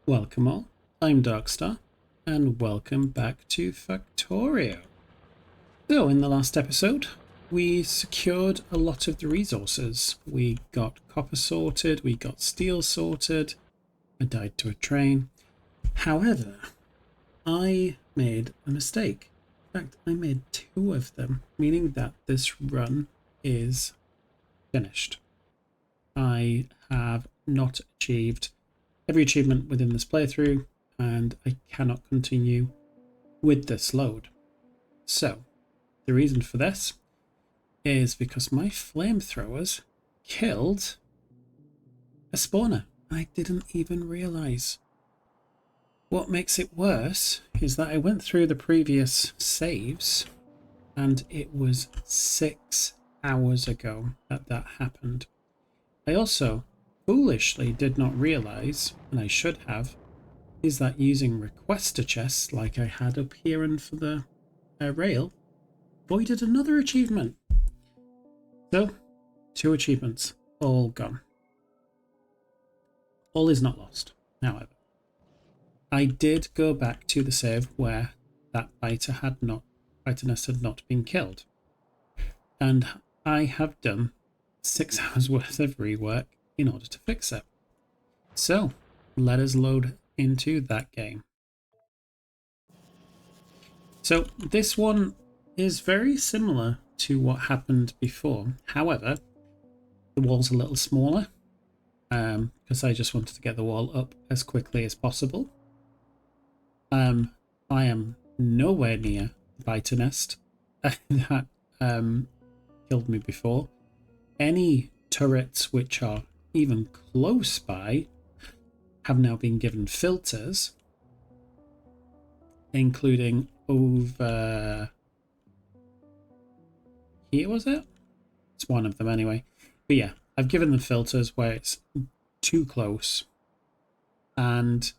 Welcome all, I'm Darkstar, and welcome back to Factorio. So in the last episode, we secured a lot of the resources. We got copper sorted, we got steel sorted, I died to a train. However, I made a mistake. In fact, I made two of them, meaning that this run is finished. I have not achieved every achievement within this playthrough, and I cannot continue with this load. So, the reason for this is because my flamethrowers killed a spawner. I didn't even realise. What makes it worse is that I went through the previous saves, and it was 6 hours ago that happened. I also foolishly did not realise, and I should have, is that using requester chests like I had up here and for the rail voided another achievement. So, 2 achievements, all gone. All is not lost, however. I did go back to the save where that biternest had not been killed. And I have done 6 hours worth of rework in order to fix it. So, let us load into that game. So, this one is very similar to what happened before. However, the wall's a little smaller because I just wanted to get the wall up as quickly as possible. I am nowhere near the biternest that killed me before. Any turrets which are even close by have now been given filters, including over here, was it? It's one of them anyway. But yeah, I've given them filters where it's too close. And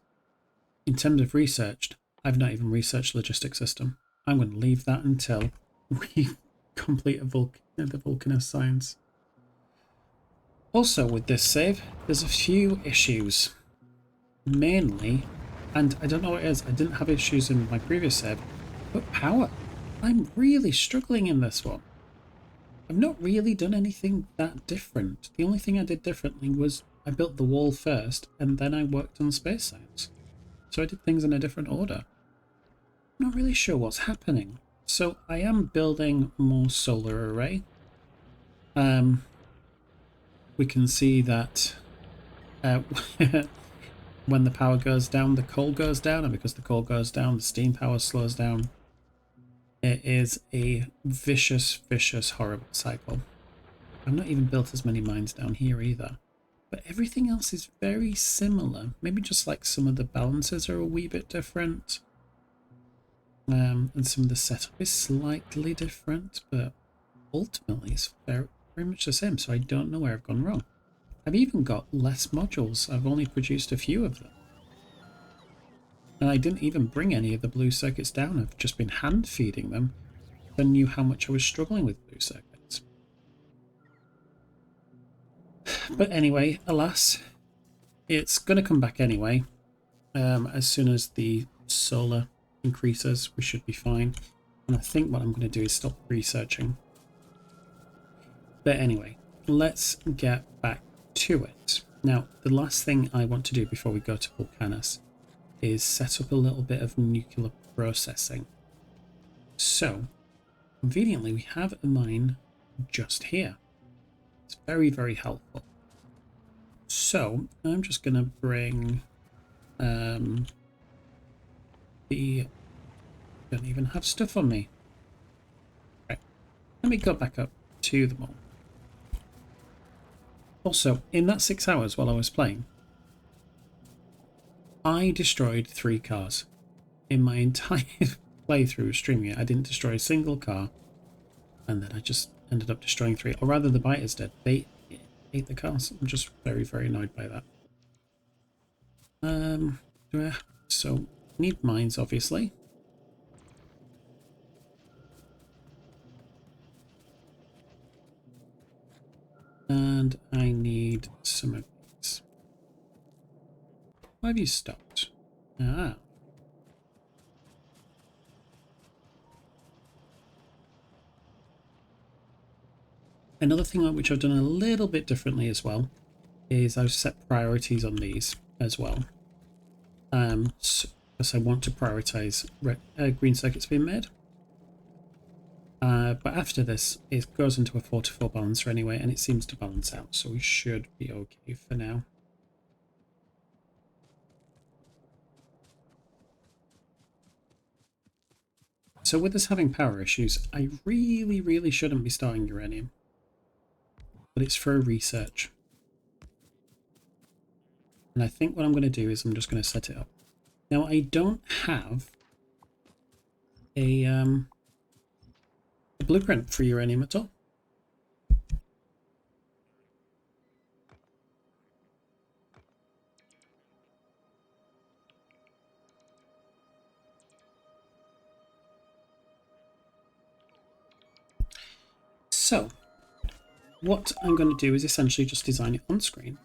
in terms of researched, I've not even researched logistics system. I'm going to leave that until we complete the Vulcanus science. Also with this save, there's a few issues. Mainly, and I don't know what it is, I didn't have issues in my previous save, but power. I'm really struggling in this one. I've not really done anything that different. The only thing I did differently was I built the wall first, and then I worked on space science. So I did things in a different order. I'm not really sure what's happening. So I am building more solar array. We can see that when the power goes down, the coal goes down, and because the coal goes down, the steam power slows down. It is a vicious, vicious, horrible cycle. I've not even built as many mines down here either. But everything else is very similar. Maybe just like some of the balances are a wee bit different. And some of the setup is slightly different, but ultimately it's very, very much the same. So I don't know where I've gone wrong. I've even got less modules. I've only produced a few of them. And I didn't even bring any of the blue circuits down. I've just been hand feeding them. I knew how much I was struggling with blue circuits. But anyway, alas, it's going to come back anyway. As soon as the solar increases, we should be fine. And I think what I'm going to do is stop researching. But anyway, let's get back to it. Now, the last thing I want to do before we go to Vulcanus is set up a little bit of nuclear processing. So, conveniently, we have a mine just here. It's very, very helpful. So, I'm just going to bring don't even have stuff on me. Right, let me go back up to them all. Also, in that 6 hours while I was playing, I destroyed 3 cars. In my entire playthrough streaming it, I didn't destroy a single car, and then I just ended up destroying 3. Or rather, the biters did. They ate the cars. I'm just very, very annoyed by that. So, need mines, obviously. And I need some of these. Why have you stopped? Ah. Another thing which I've done a little bit differently as well is I've set priorities on these as well. So, because I want to prioritize green circuits being made. But after this, it goes into a 4-to-4 balancer anyway, and it seems to balance out, so we should be okay for now. So with us having power issues, I really shouldn't be starting uranium. But it's for research. And I think what I'm going to do is I'm just going to set it up. Now, I don't have a blueprint for uranium at all. So, what I'm going to do is essentially just design it on screen.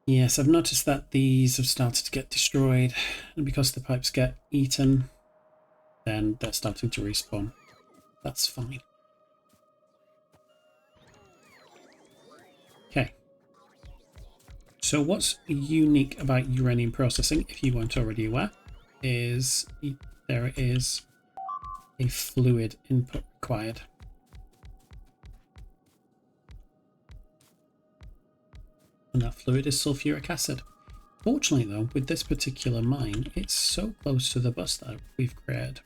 Yes, I've noticed that these have started to get destroyed, and because the pipes get eaten, then they're starting to respawn. That's fine. Okay. So what's unique about uranium processing, if you weren't already aware, is there is a fluid input required. And that fluid is sulfuric acid. Fortunately though, with this particular mine, it's so close to the bus that we've created.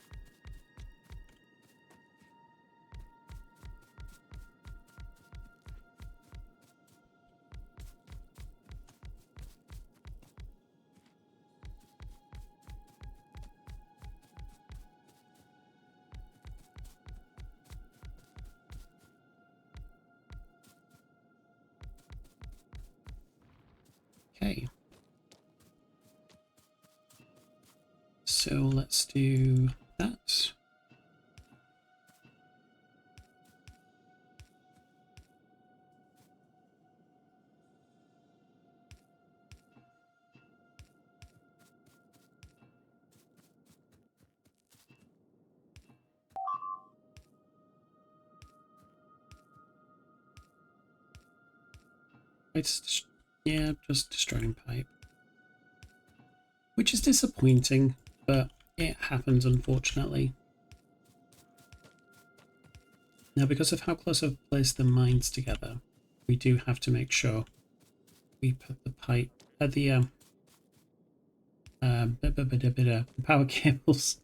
Okay. So let's do that. It's, yeah, just destroying pipe. Which is disappointing, but it happens unfortunately. Now, because of how close I've placed the mines together, we do have to make sure we put the pipe at the power cables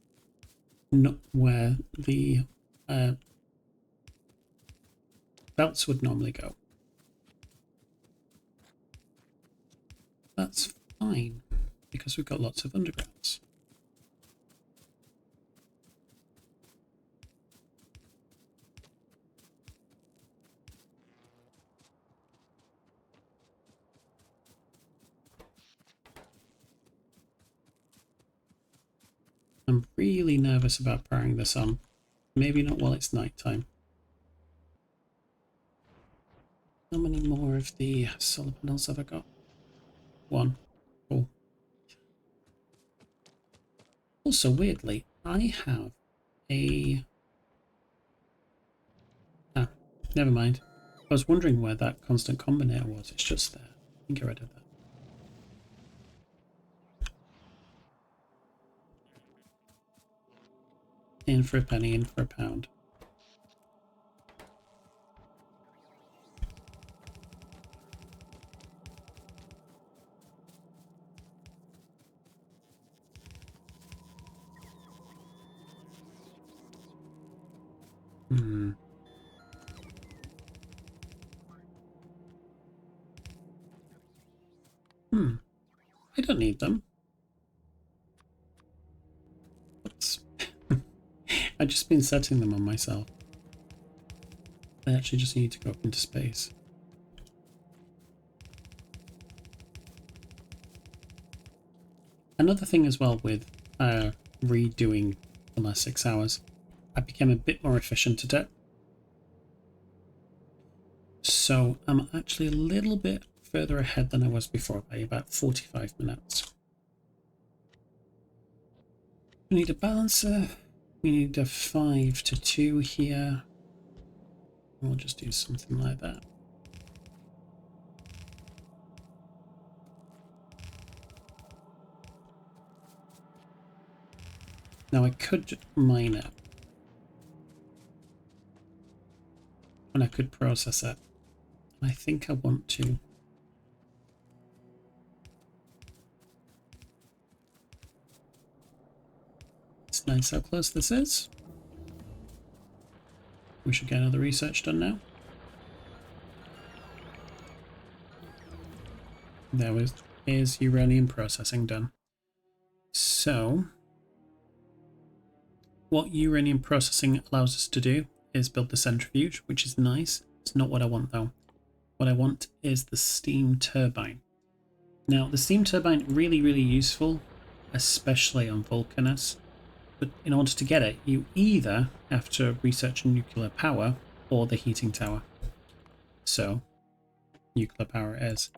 not where the belts would normally go. That's fine, because we've got lots of undergrounds. I'm really nervous about powering this on. Maybe not while it's nighttime. How many more of the solar panels have I got? One. Cool. Also, weirdly, I have a... Ah, never mind. I was wondering where that constant combinator was. It's just there. I can get rid of that. In for a penny, in for a pound. I don't need them. Oops. I've just been setting them on myself. They actually just need to go up into space. Another thing as well with redoing the last 6 hours, I became a bit more efficient at it. So I'm actually a little bit further ahead than I was before by about 45 minutes. We need a balancer. We need a 5 to 2 here. We'll just do something like that. Now I could mine it. And I could process it. I think I want to. It's nice how close this is. We should get another research done now. There is uranium processing done. So, what uranium processing allows us to do is build the centrifuge, which is nice. It's not what I want though. What I want is the steam turbine. Now, the steam turbine really useful, especially on Vulcanus. But in order to get it, you either have to research nuclear power or the heating tower. So, nuclear power it is.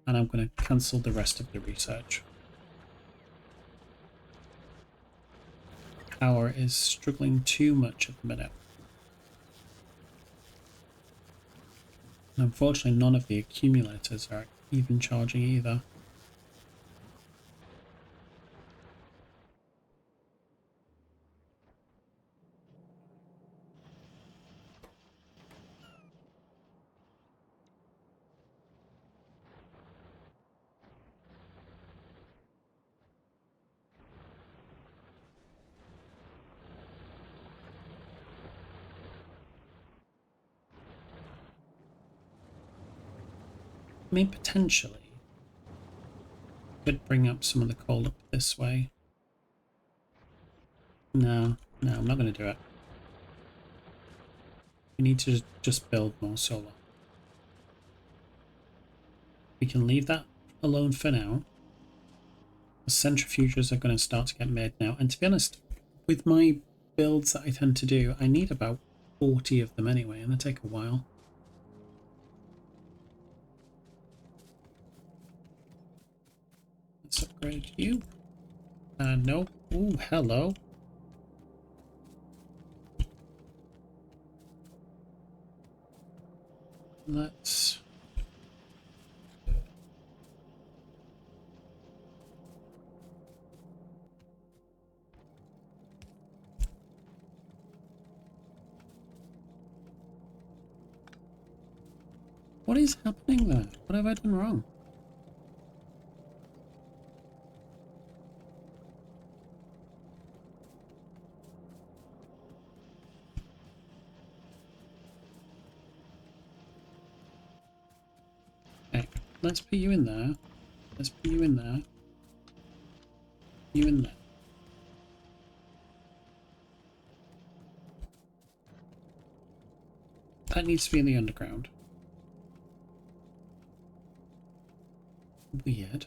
And I'm going to cancel the rest of the research. Power is struggling too much at the minute. And unfortunately, none of the accumulators are even charging either. I mean, potentially, could bring up some of the coal up this way. No, I'm not going to do it. We need to just build more solar. We can leave that alone for now. The centrifuges are going to start to get made now. And to be honest, with my builds that I tend to do, I need about 40 of them anyway, and they take a while. Let's upgrade you. No. Ooh, hello. Let's... What is happening there? What have I done wrong? Okay, let's put you in there. Let's put you in there. You in there. That needs to be in the underground. Weird.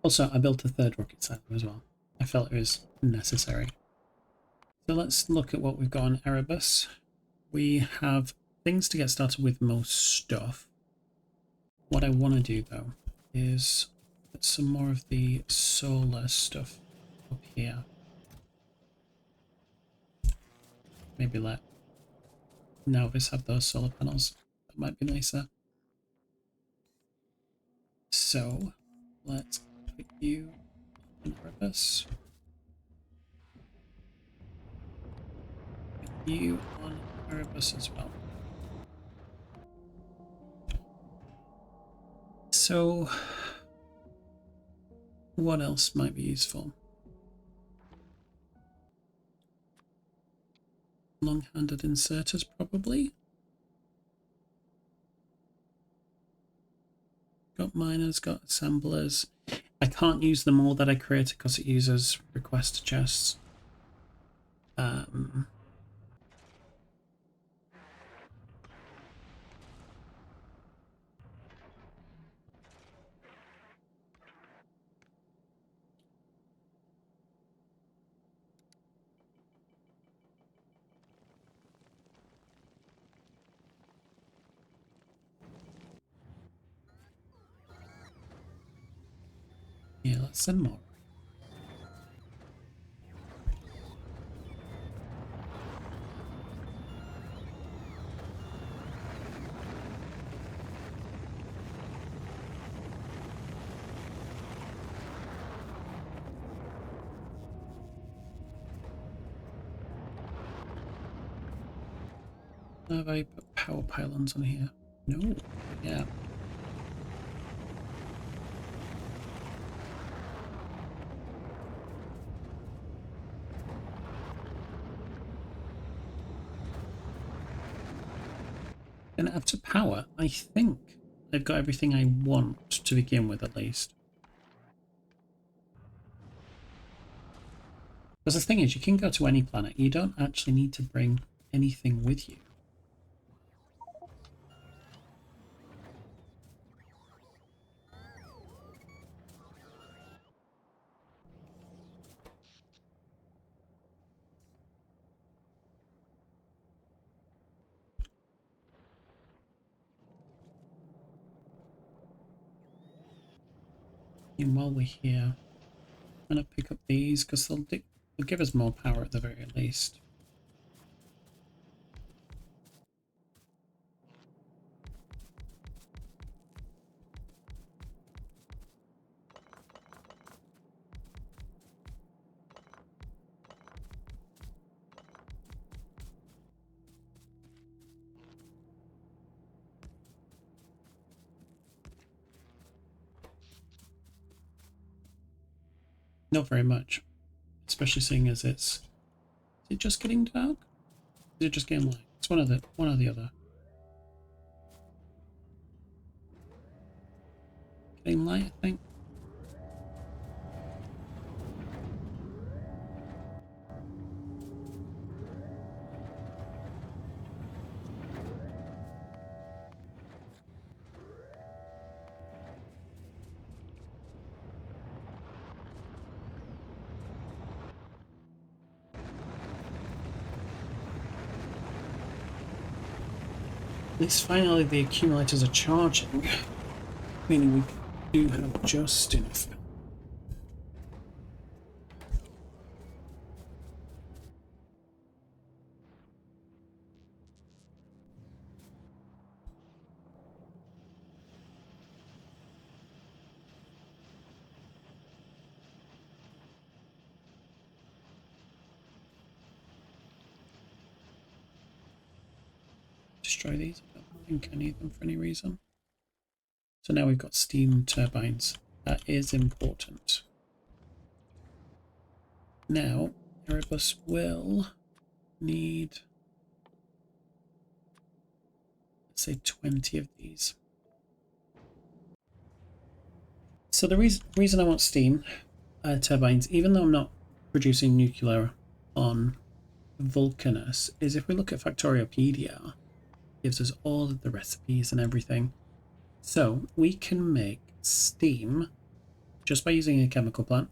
Also, I built a third rocket silo as well. I felt it was necessary. So let's look at what we've got on Erebus. We have things to get started with most stuff. What I want to do though is put some more of the solar stuff up here. Maybe let Nauvis have those solar panels. That might be nicer. So let's put you on Erebus. Put you on Erebus as well. So, what else might be useful? Long-handed inserters, probably. Got miners, got assemblers. I can't use them all that I created because it uses request chests. Yeah, let's send more. Have I put power pylons on here? No. Yeah. Then after power, I think I've got everything I want to begin with, at least. Because the thing is, you can go to any planet. You don't actually need to bring anything with you. And while we're here, I'm going to pick up these because they'll give us more power at the very least. Not very much, especially seeing as it's... Is it just getting dark? Is it just getting light? It's one or the other. Getting light, I think. At least finally the accumulators are charging, meaning we do have just enough. Destroy these. I don't think I need them for any reason. So now we've got steam turbines. That is important. Now, Erebus will need, let's say, 20 of these. So the reason I want steam turbines, even though I'm not producing nuclear on Vulcanus, is if we look at Factorio PDR, it gives us all of the recipes and everything. So we can make steam just by using a chemical plant,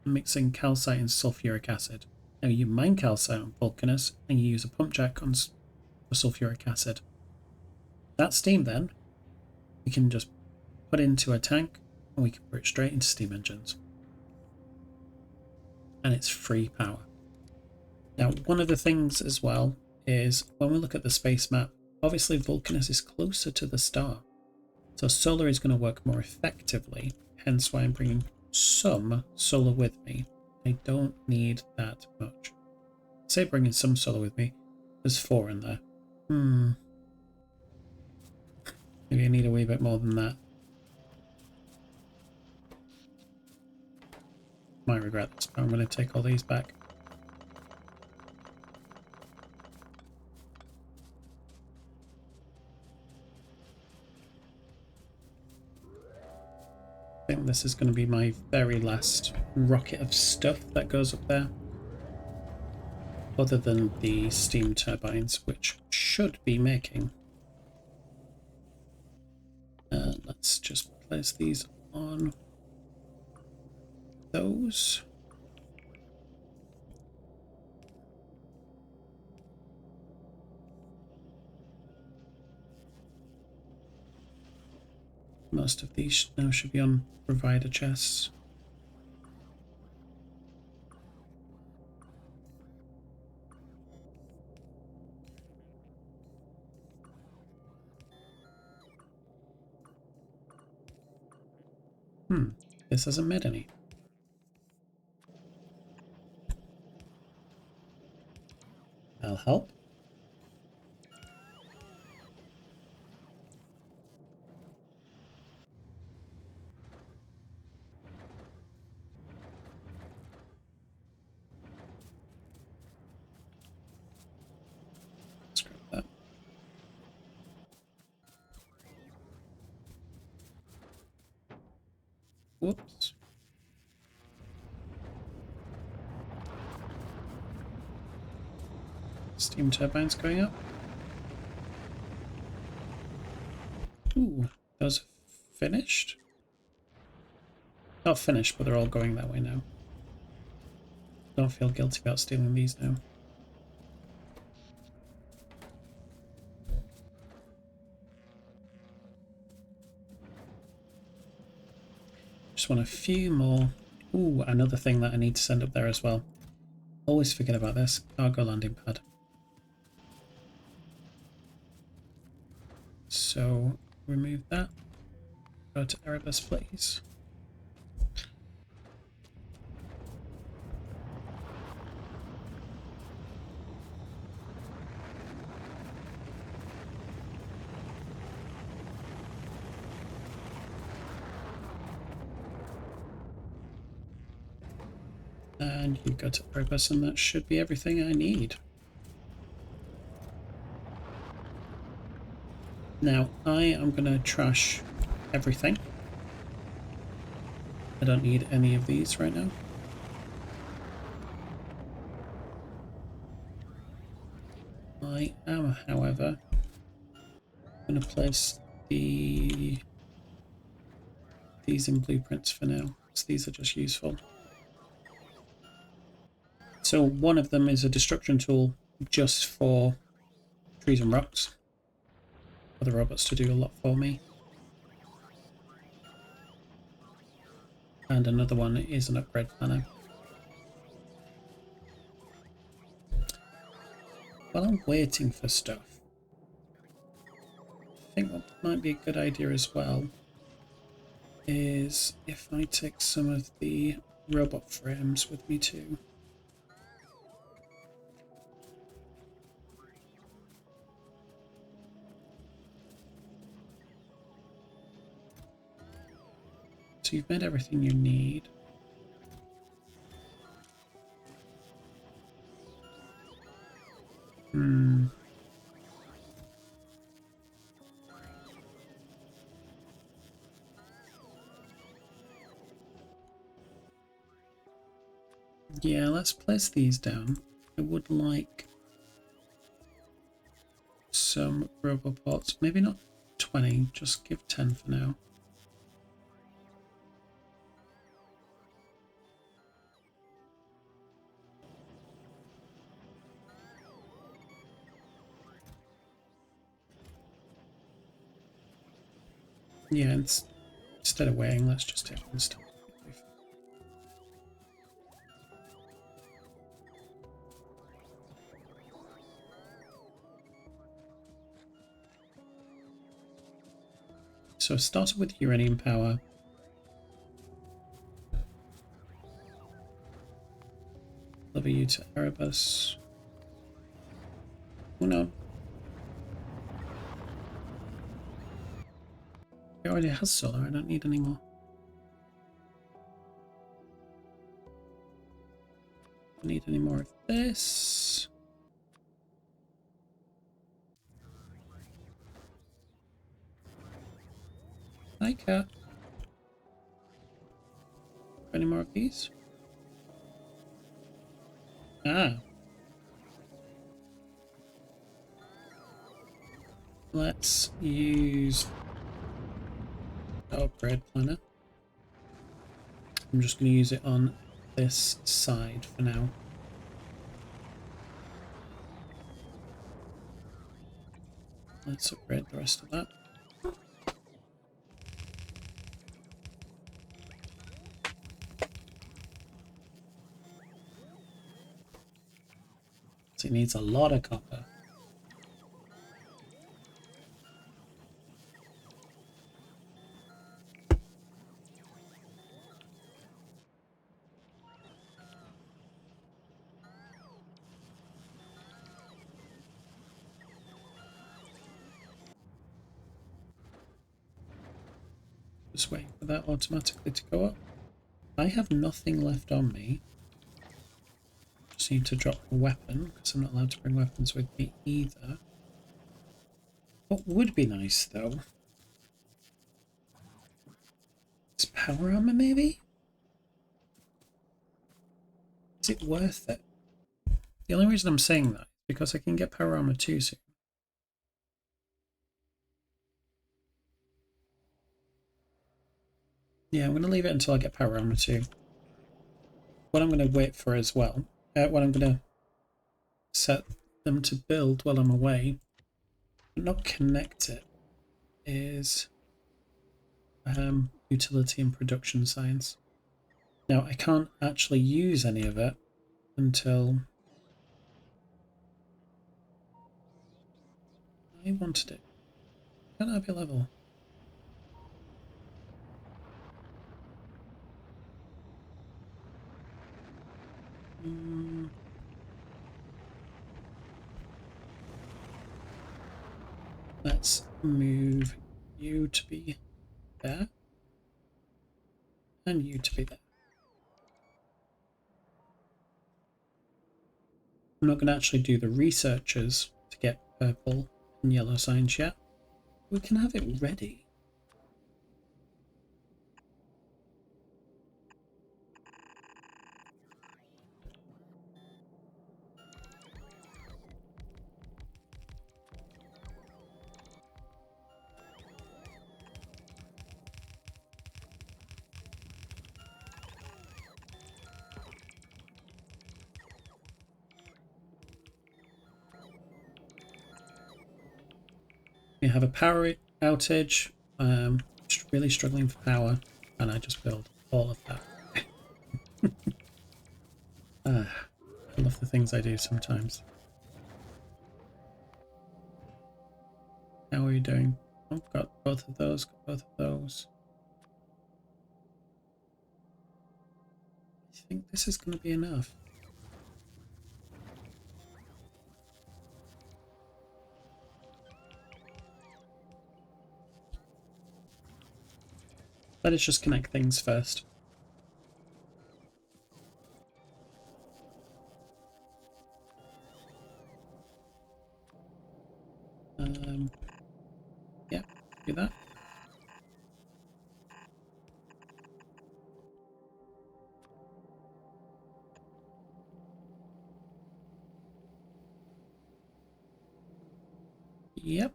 mixing calcite and sulfuric acid. Now you mine calcite on Vulcanus and you use a pump jack on for sulfuric acid. That steam then we can just put into a tank and we can put it straight into steam engines. And it's free power. Now one of the things as well is when we look at the space map, obviously Vulcanus is closer to the star. So solar is going to work more effectively, hence why I'm bringing some solar with me. I don't need that much. Say bringing some solar with me. There's 4 in there. Maybe I need a wee bit more than that. Might regret this, but I'm going to take all these back. I think this is going to be my very last rocket of stuff that goes up there. Other than the steam turbines, which should be making. Let's just place these on those. Most of these now should be on provider chests. this hasn't made any. That'll help. Scrap that. Whoops. Steam turbines going up. Ooh, those are finished? Not finished, but they're all going that way now. Don't feel guilty about stealing these now. Just want a few more. Ooh, another thing that I need to send up there as well. Always forget about this. Cargo landing pad. So, remove that. Go to Erebus, please. And you go to Erebus, and that should be everything I need. Now, I am going to trash everything. I don't need any of these right now. I am, however, going to place these in blueprints for now, because these are just useful. So one of them is a destruction tool just for trees and rocks, for the robots to do a lot for me. And another one is an upgrade planner. While I'm waiting for stuff, I think what might be a good idea as well is if I take some of the robot frames with me too. So you've made everything you need. Yeah, let's place these down. I would like some robopods. Maybe not 20, just give 10 for now. Yeah, instead of waiting, let's just take one step. So I started with uranium power. Deliver you to Erebus. Oh no. It already has solar, I don't need any more. I don't need any more of this. Hi, cat. Any more of these? Ah. Let's use our upgrade planner. I'm just going to use it on this side for now. Let's upgrade the rest of that. So it needs a lot of copper. Just wait for that automatically to go up. I have nothing left on me. Just need to drop a weapon, because I'm not allowed to bring weapons with me either. What would be nice, though, is power armor, maybe? Is it worth it? The only reason I'm saying that is because I can get power armor too soon. Yeah, I'm going to leave it until I get power armor 2. What I'm going to wait for as well, what I'm going to set them to build while I'm away, but not connect it, is utility and production science. Now, I can't actually use any of it until I wanted it. Can't I be level? Let's move you to be there and you to be there. I'm not going to actually do the researchers to get purple and yellow signs yet. We can have it ready. We have a power outage, really struggling for power, and I just build all of that. I love the things I do sometimes. How are you doing? Oh, got both of those, got both of those. I think this is going to be enough. Let us just connect things first. Yeah, do that. Yep.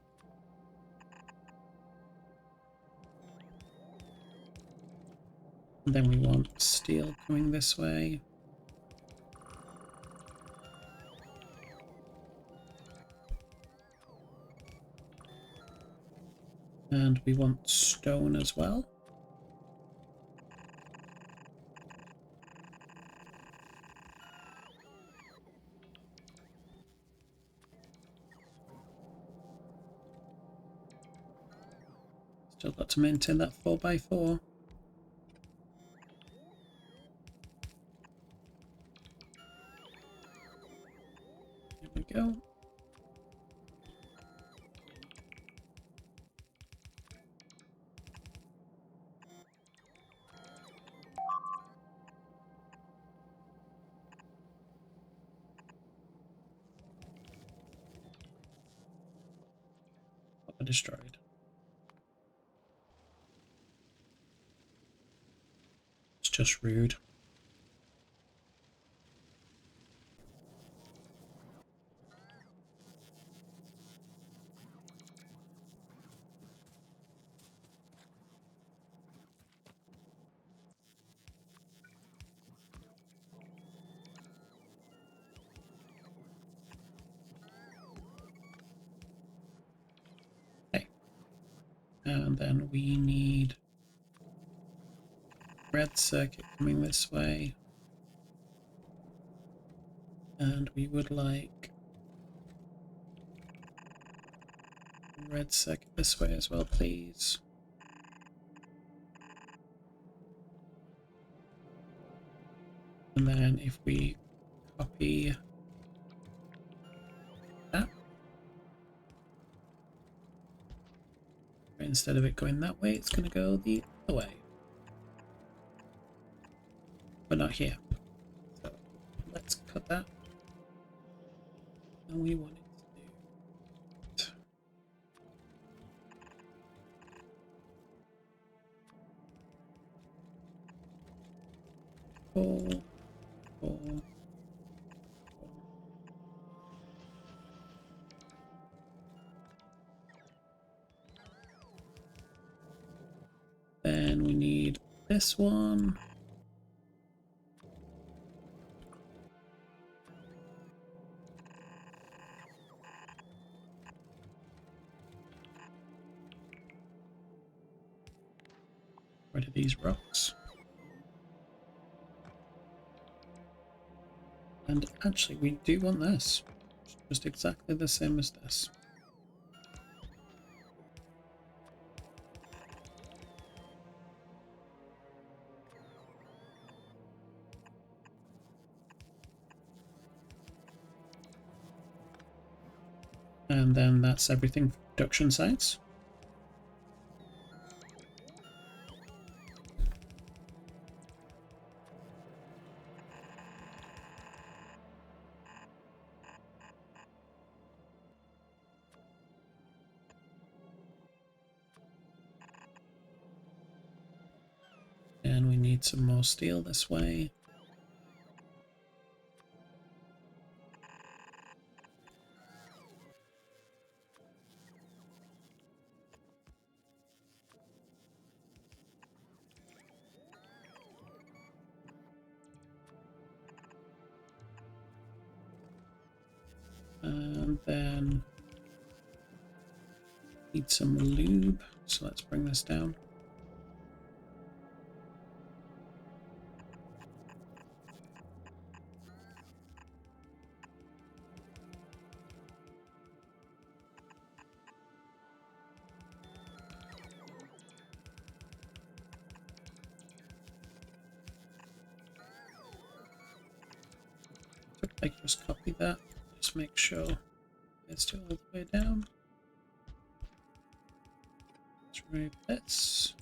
And then we want steel coming this way. And we want stone as well. Still got to maintain that 4x4. Here we go. Destroyed. It's just rude. Okay. And then we need red circuit coming this way. And we would like red circuit this way as well, please. And then if we copy that, instead of it going that way, it's going to go the away. But not here. So let's cut that. And we want it to do four, four. Then we need this one. Rid of these rocks. And actually, we do want this. Just exactly the same as this. And then that's everything for production sites. And we need some more steel this way. And then need some lube, so let's bring this down. I can just copy that, just make sure it's still all the way down. Let's remove this.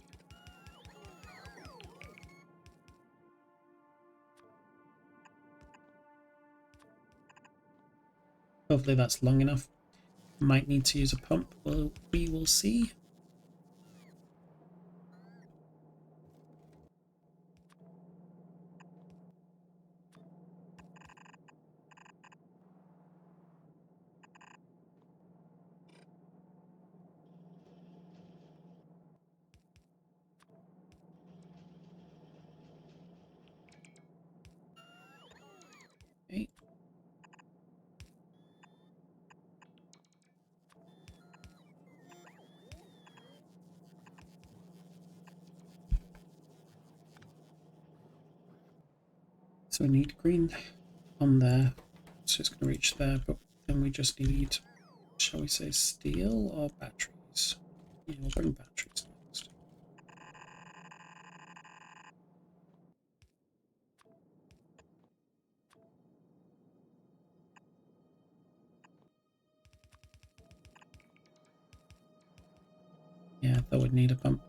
Hopefully that's long enough. Might need to use a pump, well, we will see. Okay. So we need green on there, so it's going to reach there, but then we just need, shall we say, steel or batteries? Yeah, we'll bring batteries next. Yeah, that would need a pump.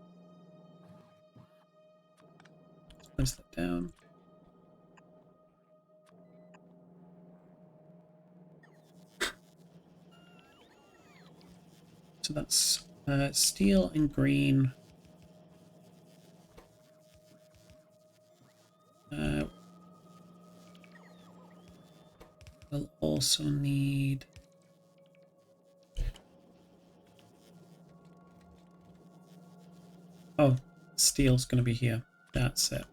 Let's place that down. So that's steel and green. We'll also need steel's going to be here. That's it.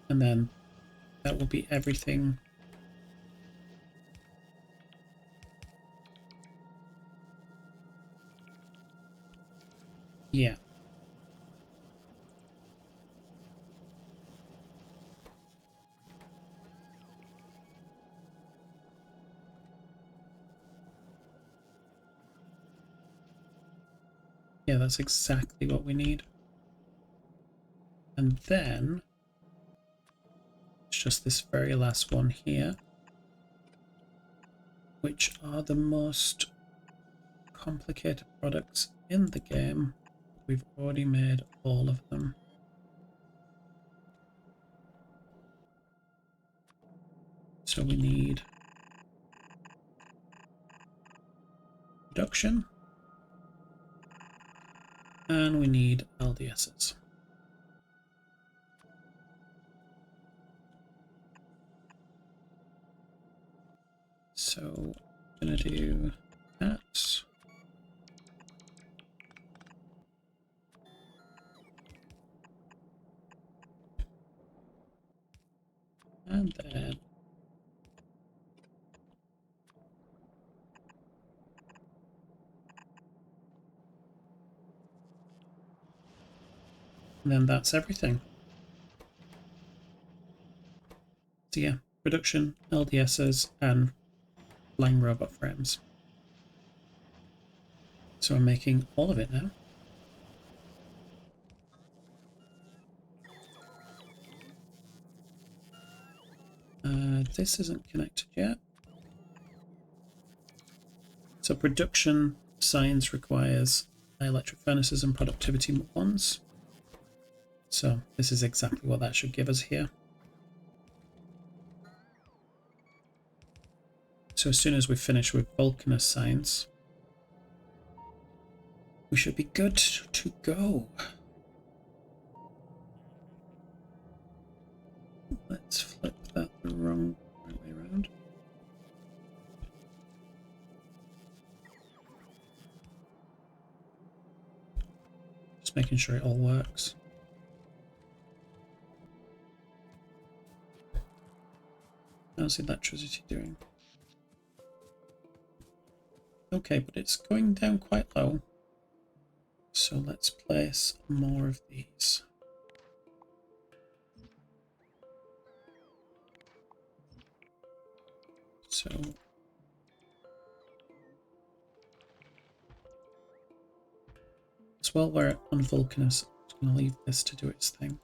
And then that will be everything. Yeah. Yeah, that's exactly what we need. And then just this very last one here, which are the most complicated products in the game. We've already made all of them. So we need production, and we need LDSs. So I'm going to do that. And then that's everything. So yeah, production, LDSs, and flying robot frames. So I'm making all of it now. This isn't connected yet. So production science requires electric furnaces and productivity ones. So this is exactly what that should give us here. So as soon as we finish with Vulcanus science, we should be good to go. Let's flip that the wrong way around. Just making sure it all works. How's the electricity doing? Okay, but it's going down quite low. So let's place more of these. So as well, we're on Vulcanus. I'm just going to leave this to do its thing.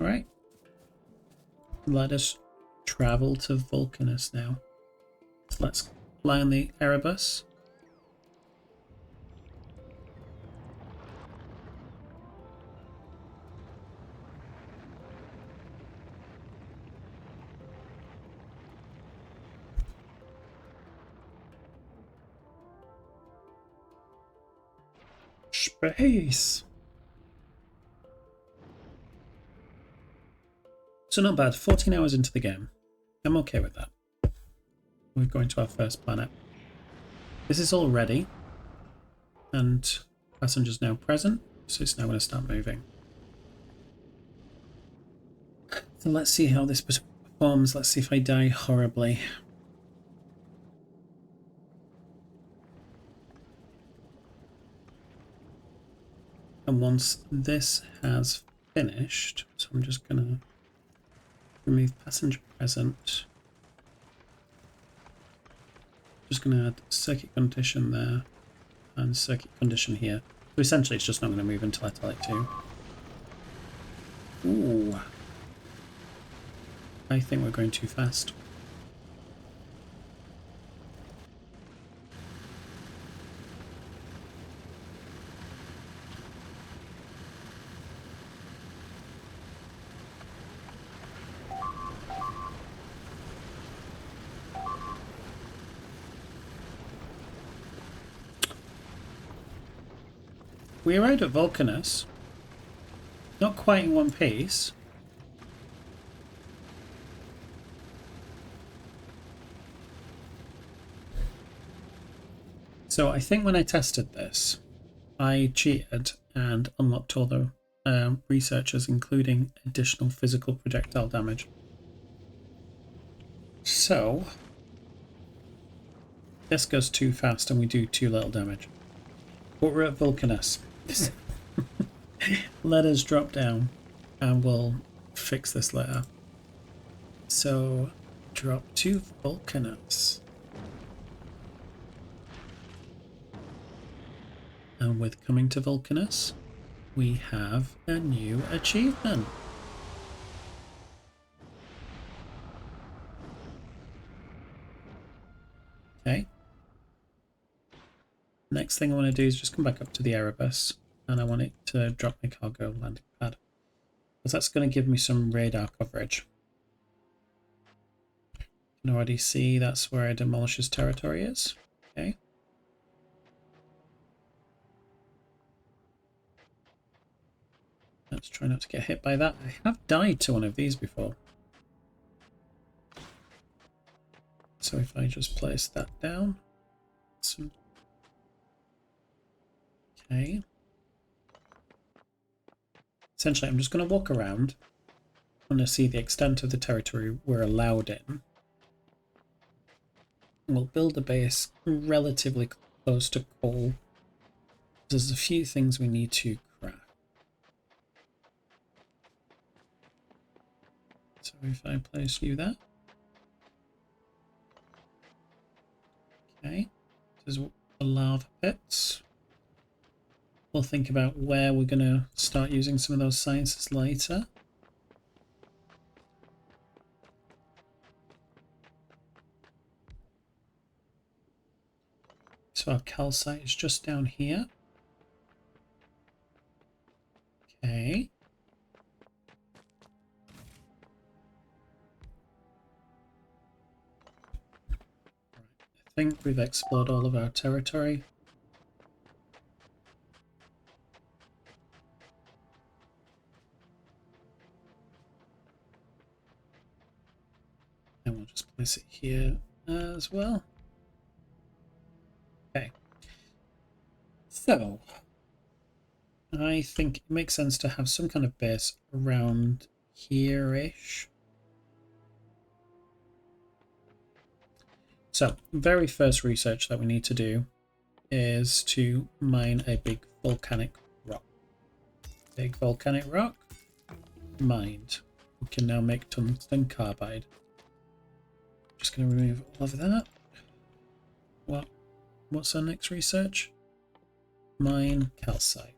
All right. Let us travel to Vulcanus now. Let's fly on the Erebus. Space! So not bad, 14 hours into the game. I'm okay with that. We're going to our first planet. This is all ready, and passengers now present, so it's now going to start moving. So let's see how this performs. Let's see if I die horribly. And once this has finished, so I'm just going to remove passenger present. Just going to add circuit condition there and circuit condition here. So essentially it's just not going to move until I tell it to. Ooh. I think we're going too fast. We arrived at Vulcanus. Not quite in one piece. So I think when I tested this, I cheated and unlocked all the researchers, including additional physical projectile damage. So this goes too fast and we do too little damage. But we're at Vulcanus. Let us drop down and we'll fix this later. So drop to Vulcanus. And with coming to Vulcanus, we have a new achievement. Okay. Next thing I want to do is just come back up to the Erebus, and I want it to drop my cargo landing pad, because that's going to give me some radar coverage. You can already see that's where Demolisher's territory is. Okay. Let's try not to get hit by that. I have died to one of these before. So if I just place that down. Okay. Essentially, I'm just going to walk around. I'm going to see the extent of the territory we're allowed in. We'll build a base relatively close to coal. There's a few things we need to craft. So if I place you there. Okay. This is the lava pits. We'll think about where we're going to start using some of those sciences later. So our calcite is just down here. Okay. I think we've explored all of our territory. And we'll just place it here as well. Okay. So, I think it makes sense to have some kind of base around here-ish. So, very first research that we need to do is to mine a big volcanic rock. Big volcanic rock, mined. We can now make tungsten carbide. Just going to remove all of that. What's our next research? Mine calcite.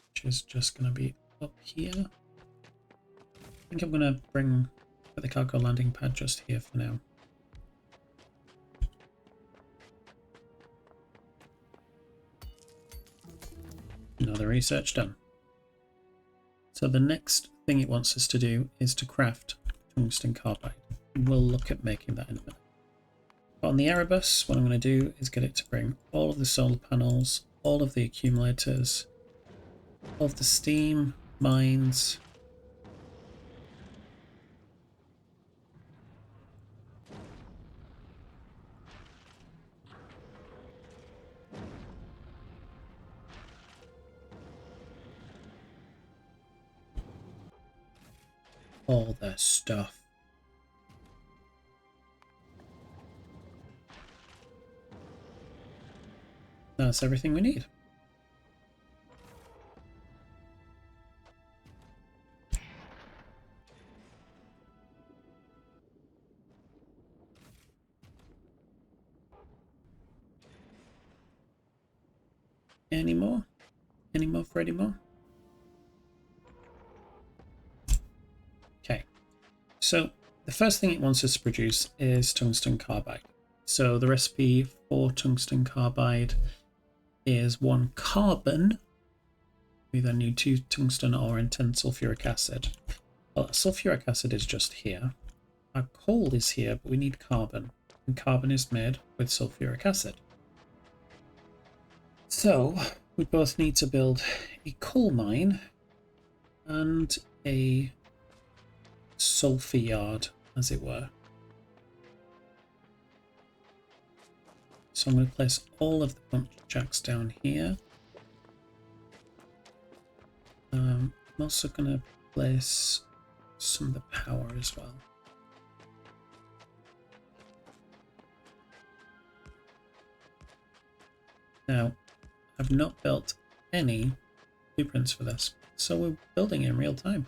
Which is just going to be up here. I think I'm going to put the cargo landing pad just here for now. Another research done. So the next thing it wants us to do is to craft tungsten carbide. We'll look at making that in a minute. But on the Erebus, what I'm going to do is get it to bring all of the solar panels, all of the accumulators, all of the steam, mines, all their stuff. That's everything we need. Any more? Any more for any more? Okay. So the first thing it wants us to produce is tungsten carbide. So the recipe for tungsten carbide is 1 carbon. We then need 2 tungsten ore and 10 sulfuric acid. Well, sulfuric acid is just here. Our coal is here, but we need carbon. And carbon is made with sulfuric acid. So we both need to build a coal mine and a sulfur yard, as it were. So I'm going to place all of the pump jacks down here. I'm also going to place some of the power as well. Now, I've not built any blueprints for this, so we're building in real time.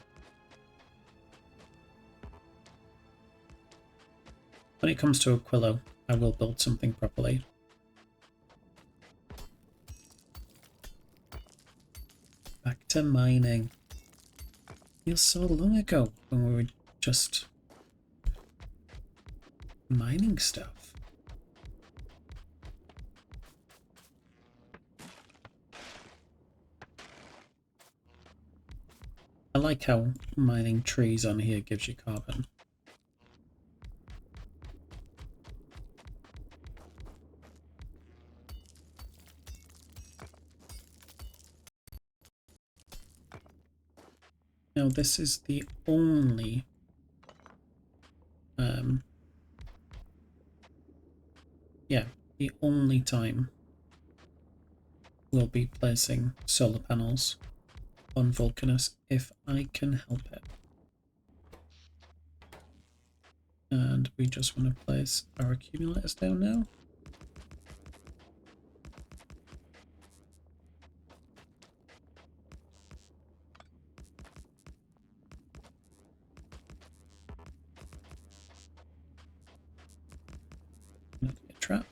When it comes to Aquilo, I will build something properly. to mining. Feels so long ago when we were just mining stuff. I like how mining trees on here gives you carbon. Now this is the only the only time we'll be placing solar panels on Vulcanus if I can help it. And we just want to place our accumulators down now. Not get trapped.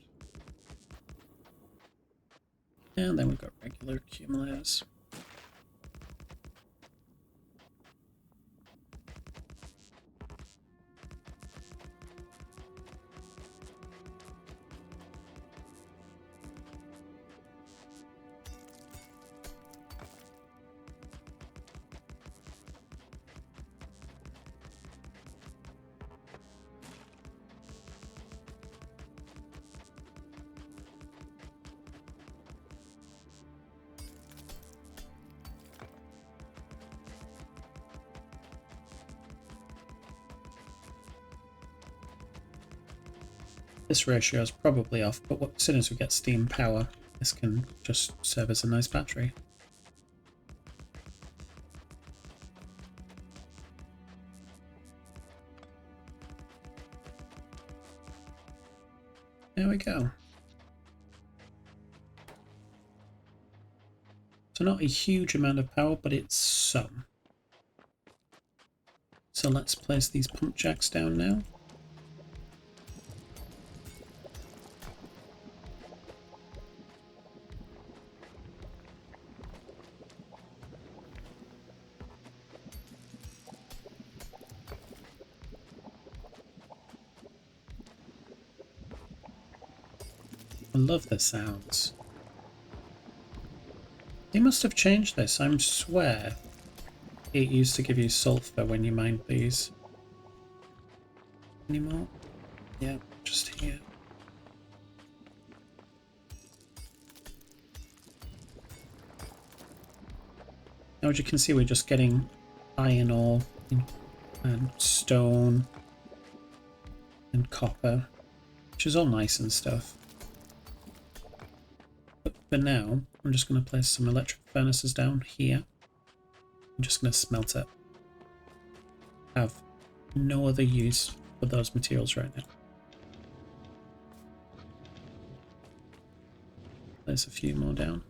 And then we've got regular accumulators. This ratio is probably off, but as soon as we get steam power, this can just serve as a nice battery. There we go. So not a huge amount of power, but it's some. So let's place these pump jacks down now. I love the sounds. They must have changed this, I swear. It used to give you sulfur when you mined these. Anymore? Yeah, just here. Now as you can see, we're just getting iron ore and stone and copper, which is all nice and stuff. But for now, I'm just going to place some electric furnaces down here. I'm just going to smelt it. I have no other use for those materials right now. Place a few more down.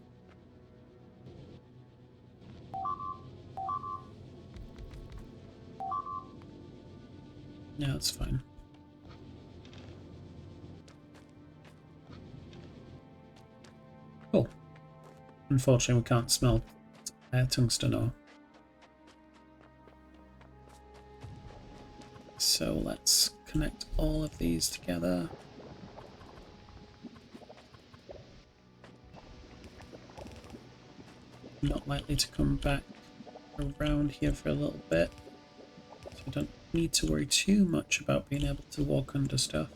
Yeah, that's fine. Cool. Unfortunately, we can't smelt tungsten ore. So let's connect all of these together. Not likely to come back around here for a little bit. So I don't need to worry too much about being able to walk under stuff.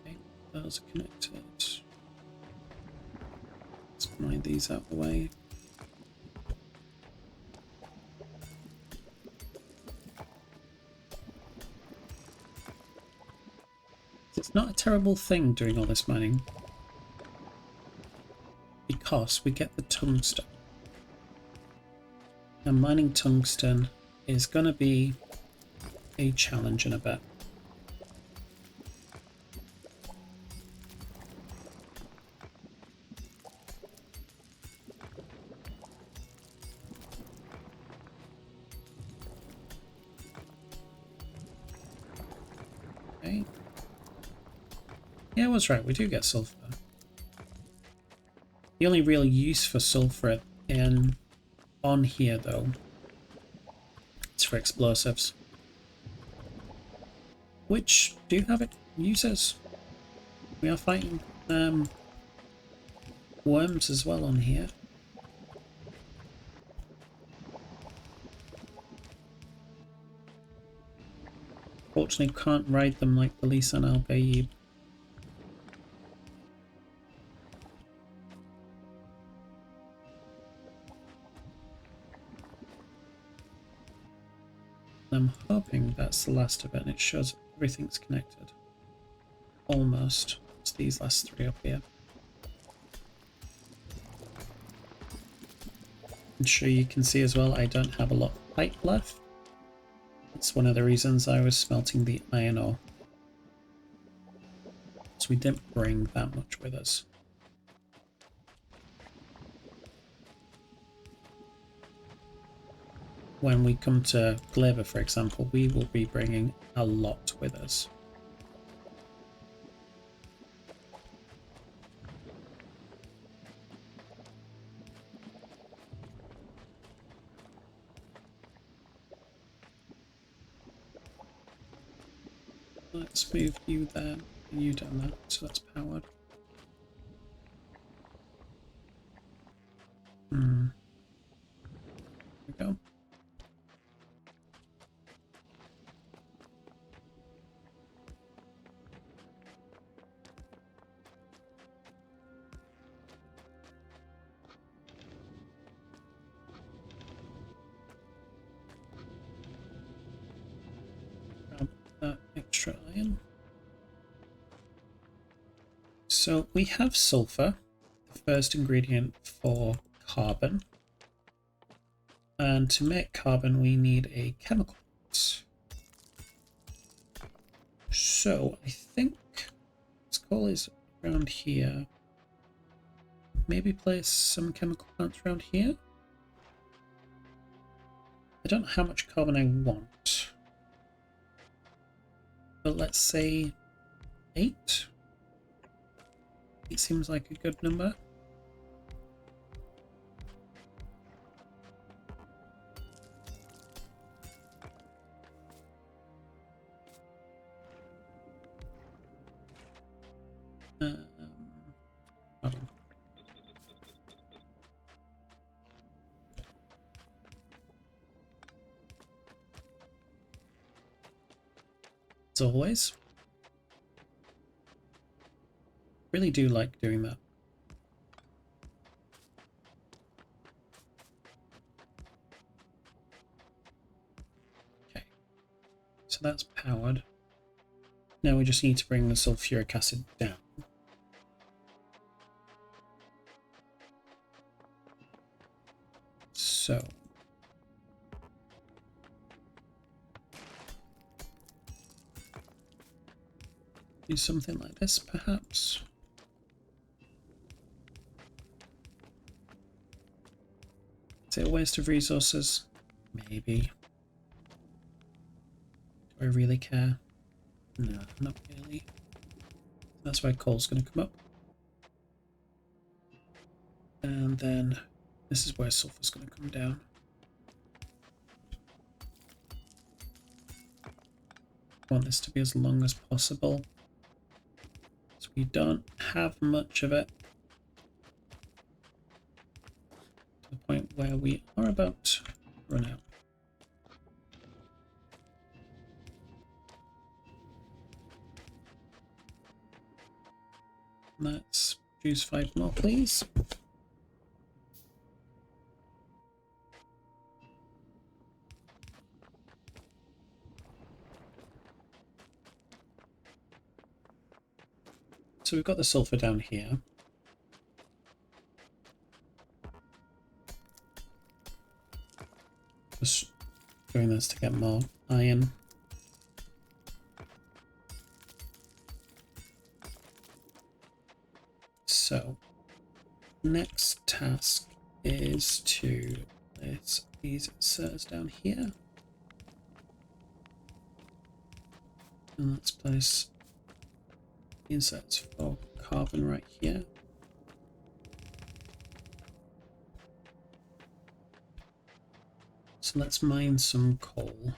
Okay, those are connected. Let's mine these out of the way. It's not a terrible thing doing all this mining, because we get the tungsten. Now mining tungsten is going to be a challenge in a bit. Yeah, I was right. We do get sulfur. The only real use for sulfur on here, though, is for explosives, which do have uses. We are fighting worms as well on here. Fortunately, can't ride them like the Lisan Al Gaib. I'm hoping that's the last of it, and it shows everything's connected. Almost. It's these last three up here. I'm sure you can see as well I don't have a lot of pipe left. It's one of the reasons I was smelting the iron ore. So we didn't bring that much with us. When we come to Glaber, for example, we will be bringing a lot with us. Let's move you there, and you down there, so that's powered. There we go. Grab that extra iron. So we have sulfur, the first ingredient for carbon. And to make carbon, we need a chemical. So I think this coal is around here. Maybe place some chemical plants around here. I don't know how much carbon I want, but let's say 8. It seems like a good number. As always. Really do like doing that. Okay, so that's powered. Now we just need to bring the sulfuric acid down. So do something like this, perhaps. Is it a waste of resources? Maybe. Do I really care? No, not really. That's why coal's going to come up. And then this is where sulfur's going to come down. I want this to be as long as possible. So we don't have much of it. To the point where we are about to run out. Let's choose 5 more, please. So we've got the sulfur down here. Just doing this to get more iron. So, next task is to place these inserters down here. And let's place inserts for carbon right here. So let's mine some coal.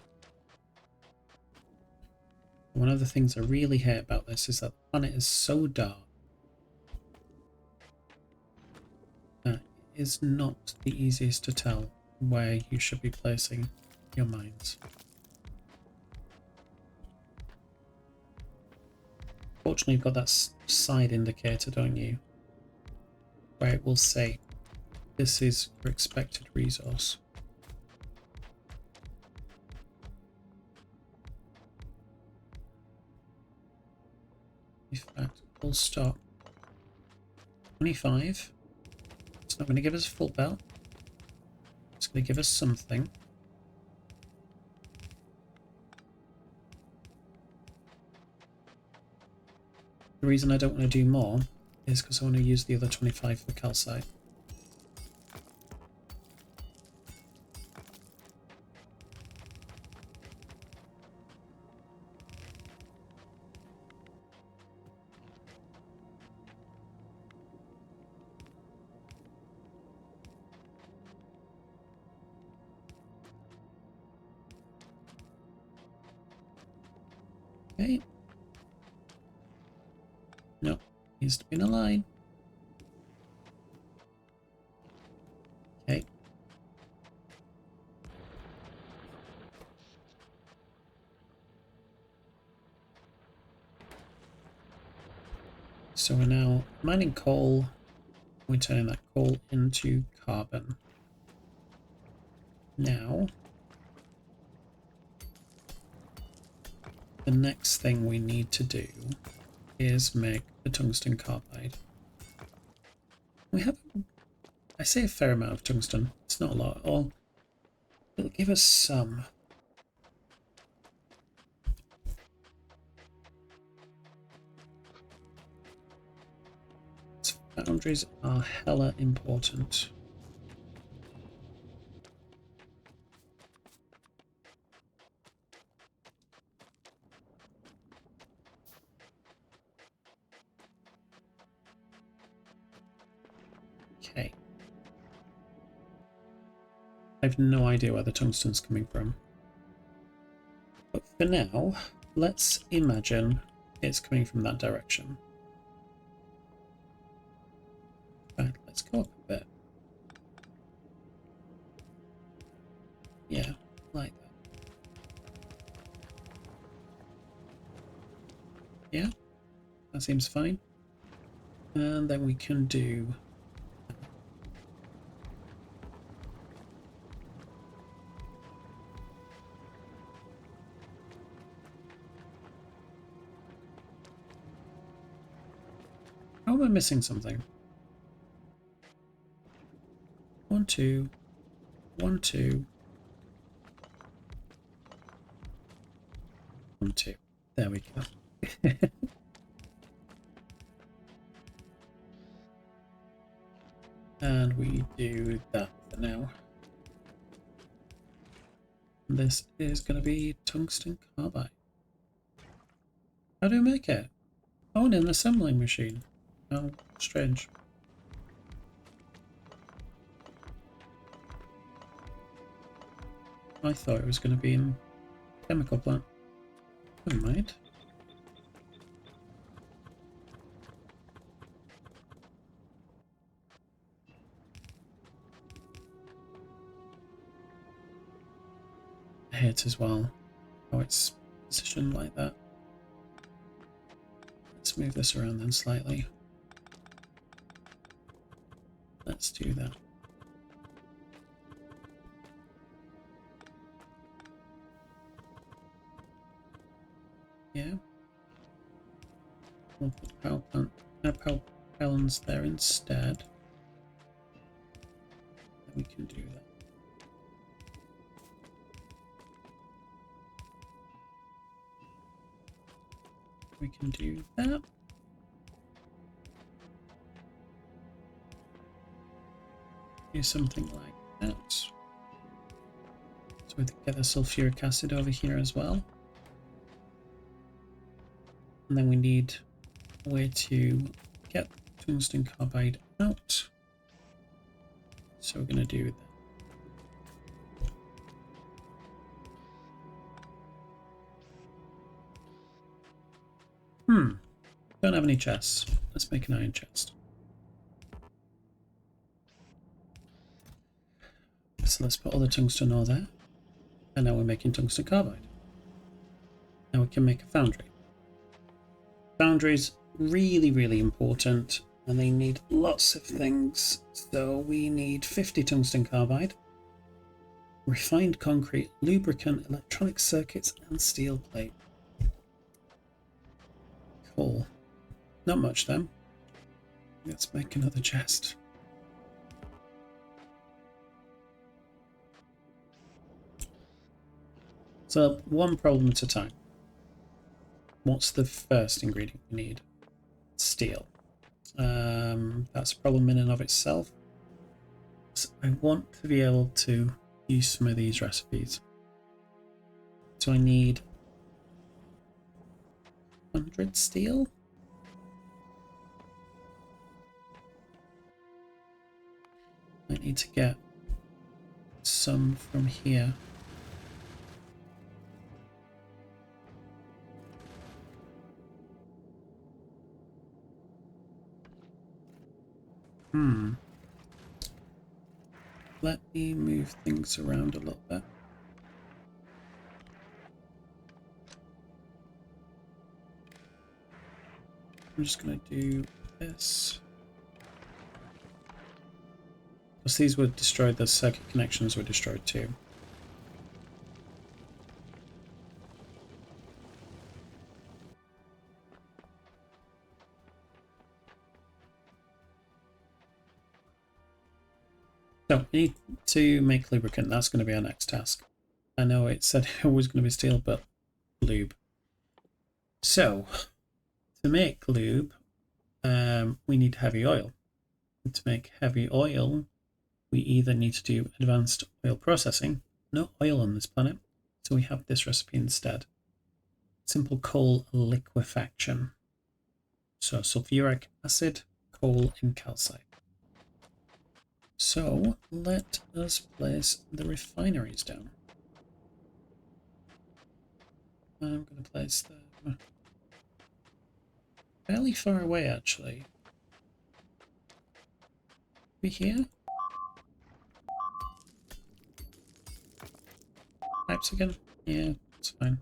One of the things I really hate about this is that the planet is so dark that it is not the easiest to tell where you should be placing your mines. Fortunately, you've got that side indicator, don't you? Where it will say, this is your expected resource. In fact, full stop. 25. It's not going to give us a full belt. It's going to give us something. The reason I don't want to do more is because I want to use the other 25 for calcite. Okay. No, needs to be in a line. Okay. So we're now mining coal. We're turning that coal into carbon. Now, the next thing we need to do is make the tungsten carbide. We have, I say, a fair amount of tungsten. It's not a lot at all. It'll give us some. Foundries are hella important. Okay. I have no idea where the tungsten's coming from. But for now, let's imagine it's coming from that direction. Right, let's go up a bit. Yeah, like that. Yeah, that seems fine. And then we can do... How am I missing something? 1, 2, 1, 2, 1, 2. There we go. And we do that for now. This is going to be tungsten carbide. How do I make it? Oh, in an assembling machine. Oh, strange. I thought it was going to be in a chemical plant. Never mind. I hate as well how it's positioned like that. Let's move this around then slightly. Let's do that. Yeah. We'll put power plant, power pylons there instead. And we can do that. We can do that. Do something like that. So we get the sulfuric acid over here as well. And then we need a way to get tungsten carbide out. So we're going to do that. Don't have any chests. Let's make an iron chest. So let's put all the tungsten ore there. And now we're making tungsten carbide. Now we can make a foundry. Foundry's really, really important, and they need lots of things. So we need 50 tungsten carbide, refined concrete, lubricant, electronic circuits, and steel plate. Cool. Not much then. Let's make another chest. So one problem at a time. What's the first ingredient we need? Steel. That's a problem in and of itself. So I want to be able to use some of these recipes. So I need 100 steel. I need to get some from here. Let me move things around a little bit. I'm just going to do this. Because these were destroyed, the circuit connections were destroyed too. So we need to make lubricant. That's going to be our next task. I know it said it was going to be steel, but lube. So to make lube, we need heavy oil. And to make heavy oil, we either need to do advanced oil processing. No oil on this planet, so we have this recipe instead. Simple coal liquefaction. So sulfuric acid, coal, and calcite. So let us place the refineries down. I'm going to place them fairly far away, actually. We here? Pipes again? Yeah, it's fine.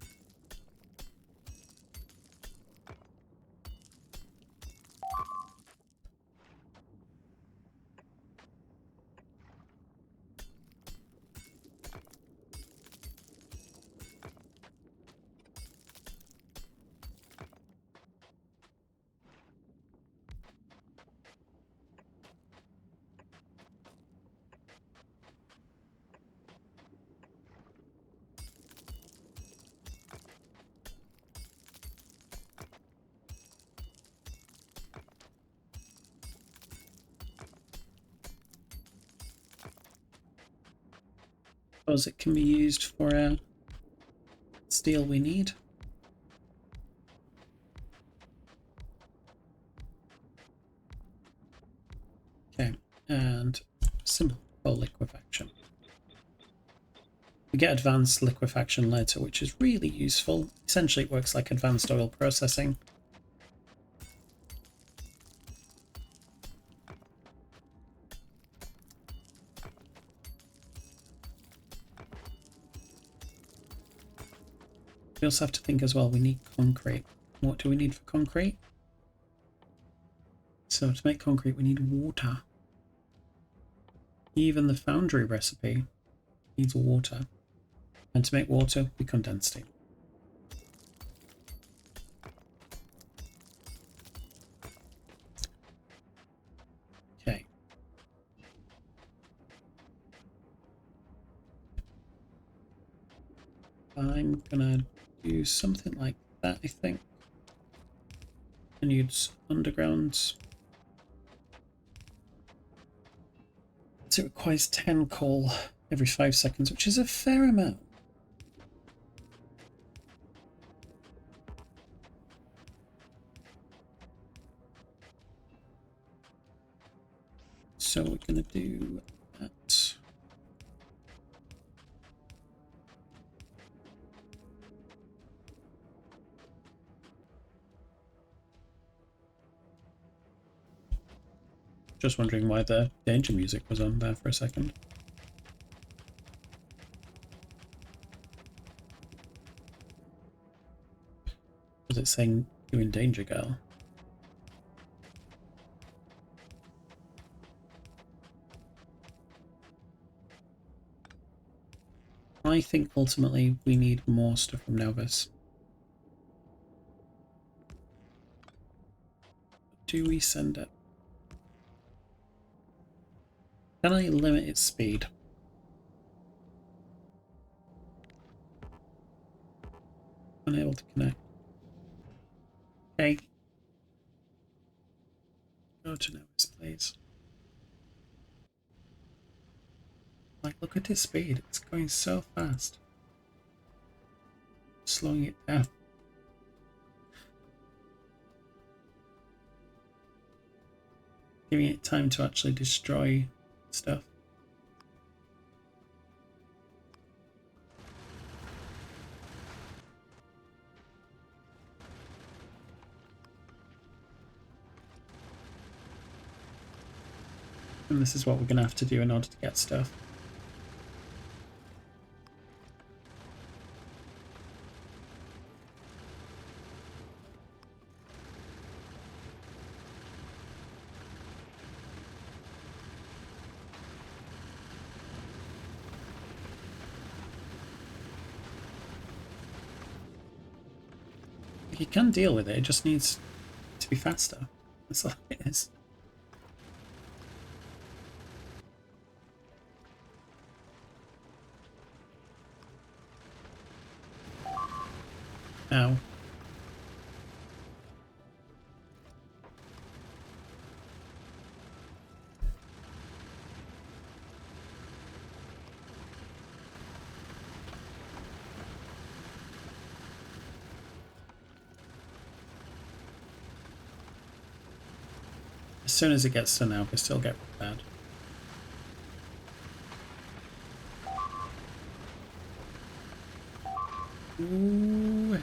Suppose it can be used for our steel we need. Okay, and simple coal liquefaction. We get advanced liquefaction later, which is really useful. Essentially, it works like advanced oil processing. We also have to think as well, we need concrete. What do we need for concrete? So to make concrete, we need water. Even the foundry recipe needs water. And to make water, we condense steam. Okay. I'm gonna do something like that, I think. And use undergrounds. So it requires 10 coal every 5 seconds, which is a fair amount. do that. Just wondering why the danger music was on there for a second. Was it saying you're in danger, girl? I think ultimately we need more stuff from Nauvis. Do we send it? Can I limit its speed? Unable to connect. Okay. Go to Nauvis, please. Like, look at its speed. It's going so fast. Slowing it down. Giving it time to actually destroy stuff. And this is what we're going to have to do in order to get stuff. You can deal with it, it just needs to be faster. That's all it is. Ow. As soon as it gets to now, we still get bad. Ooh.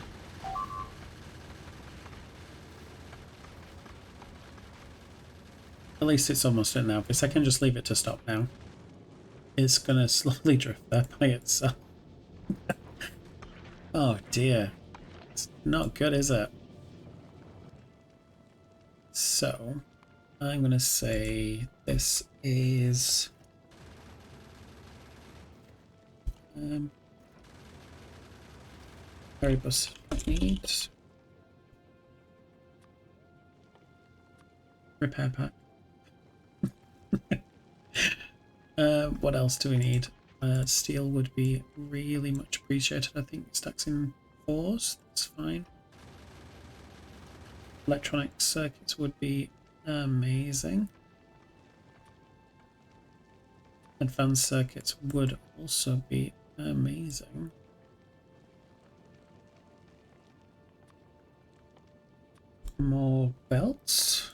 At least it's almost at now, because I can just leave it to stop now. It's gonna slowly drift there by itself. Oh dear. It's not good, is it? So, I'm gonna say this is... Variables needs repair pack. What else do we need? Steel would be really much appreciated. I think stacks in 4s. That's fine. Electronic circuits would be amazing. Advanced circuits would also be amazing. More belts.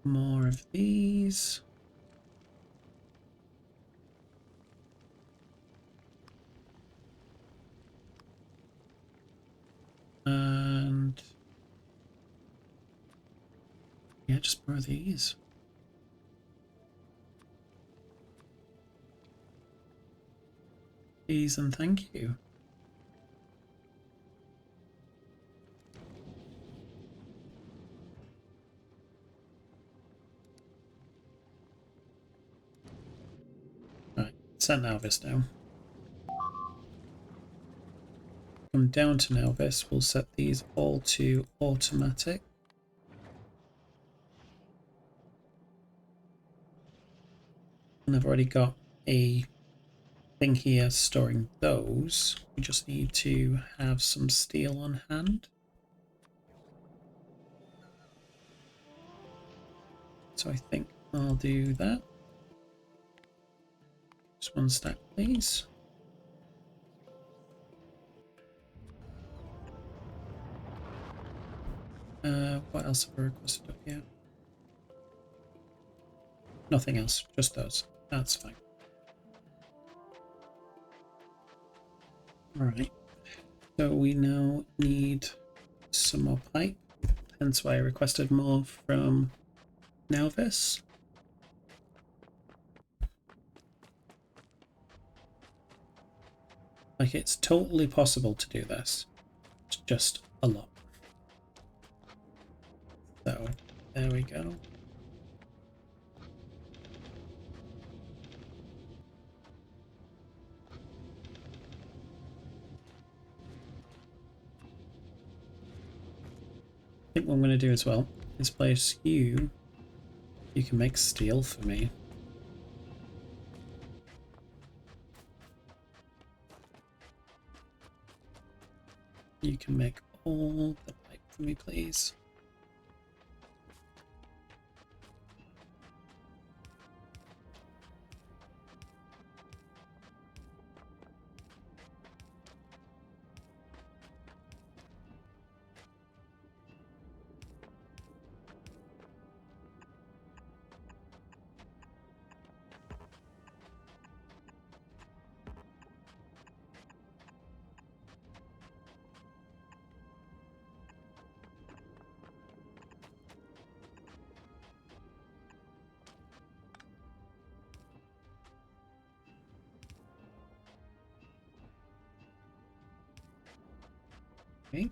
More of these. And yeah, just more of these. Please and thank you. Right, set Nauvis now. Come down to Nauvis, we'll set these all to automatic. And I've already got a thing here storing those. We just need to have some steel on hand. So I think I'll do that. Just one stack, please. What else have I requested up here? Nothing else, just those. That's fine. Alright, so we now need some more pipe, hence why I requested more from Nauvis. Like, it's totally possible to do this. It's just a lot. So, there we go. I think what I'm going to do as well is place you. You can make steel for me. You can make all the pipe for me, please. Okay.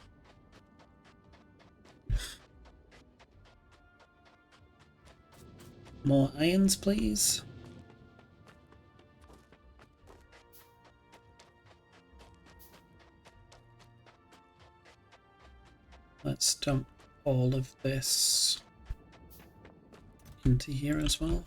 More irons, please. Let's dump all of this into here as well.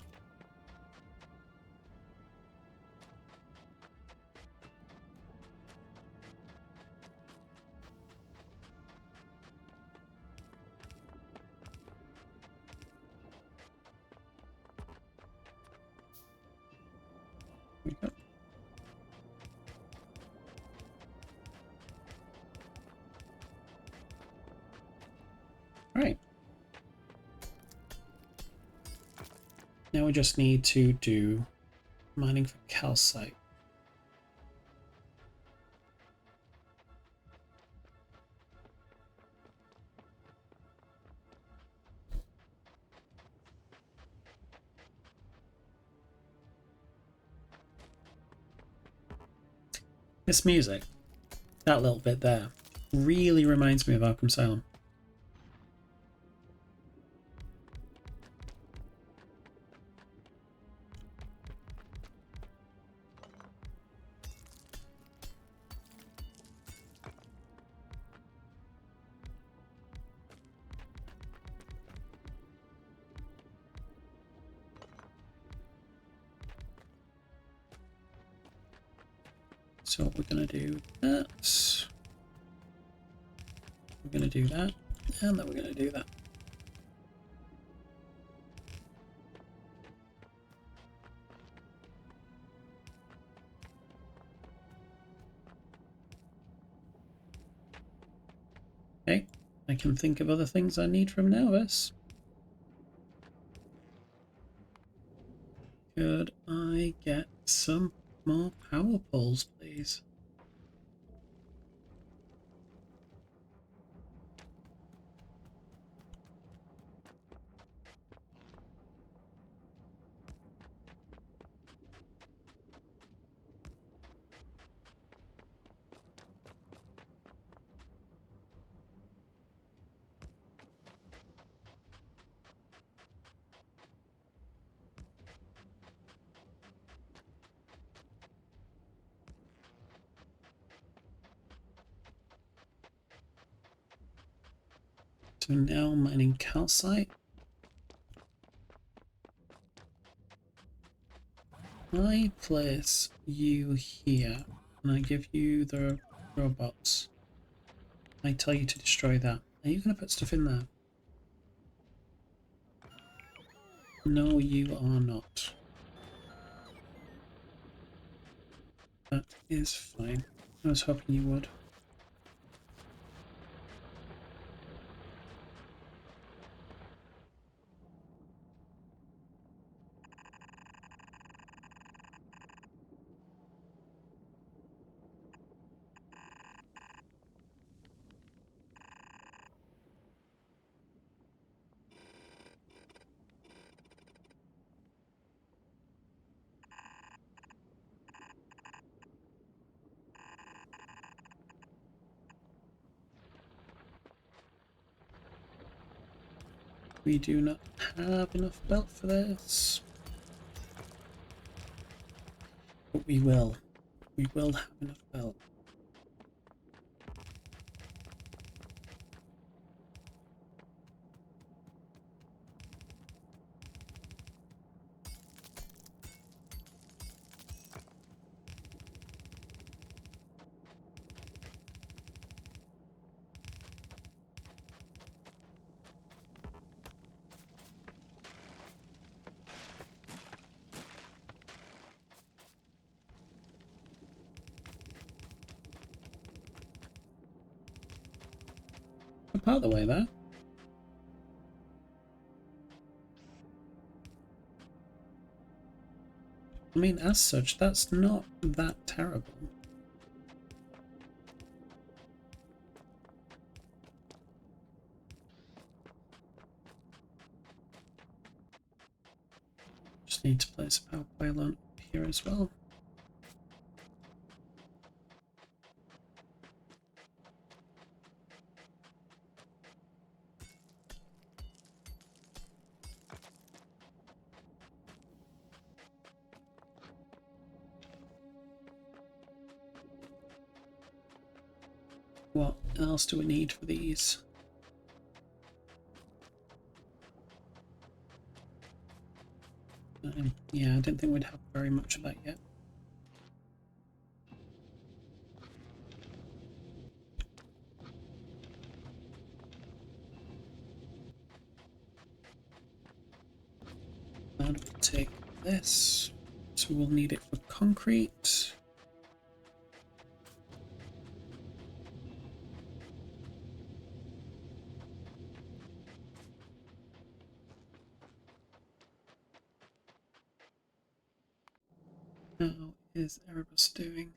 There we go. Right. Now we just need to do mining for calcite. This music, that little bit there, really reminds me of Arkham Asylum. So we're going to do that. We're going to do that. And then we're going to do that. Okay. I can think of other things I need from Nauvis. Could I get some more power poles, please? So now mining calcite. I place you here, and I give you the robots. I tell you to destroy that. Are you going to put stuff in there? No, you are not. That is fine. I was hoping you would. We do not have enough belt for this. But we will. We will have enough belt. Part of the way there. I mean, as such, that's not that terrible. Just need to place a power pylon here as well. What else do we need for these? Yeah, I didn't think we'd have very much of that yet. And we'll take this. So we'll need it for concrete. How is Erebus doing?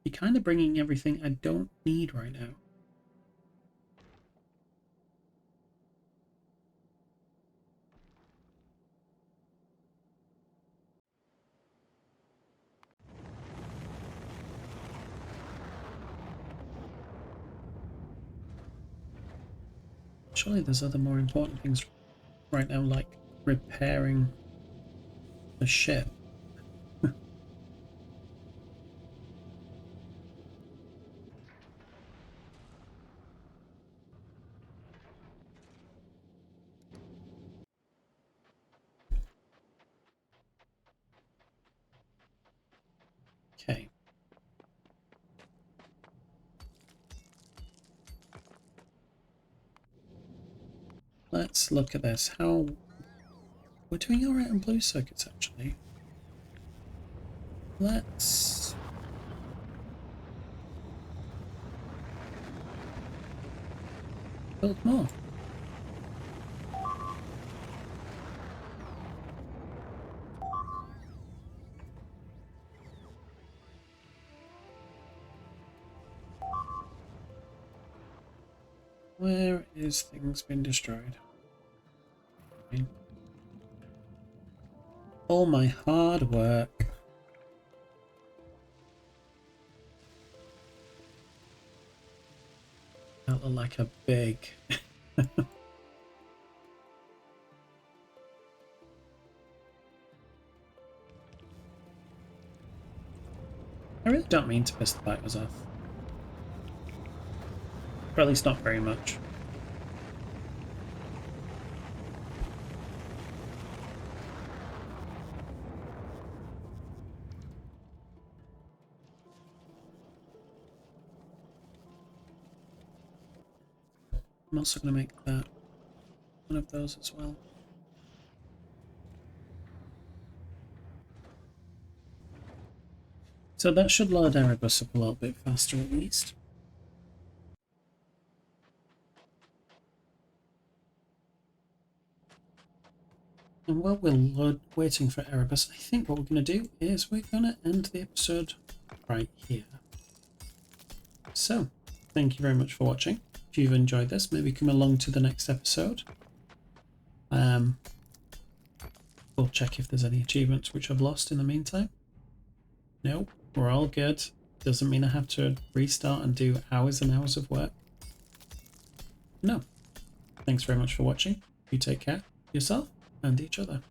You're kind of bringing everything I don't need right now. Surely there's other more important things right now, like repairing the ship. Okay. Let's look at this. How we're doing alright on blue circuits actually. Let's build more. Where is things been destroyed? All my hard work. That looked like a big... I really don't mean to piss the biters off. Or at least not very much. I'm also going to make that one of those as well. So that should load Erebus up a little bit faster at least. And while we're waiting for Erebus, I think what we're going to do is we're going to end the episode right here. So, thank you very much for watching. If you've enjoyed this, maybe come along to the next episode. We'll check if there's any achievements which I've lost in the meantime. No, we're all good. Doesn't mean I have to restart and do hours and hours of work. No, Thanks very much for watching. You take care of yourself and each other.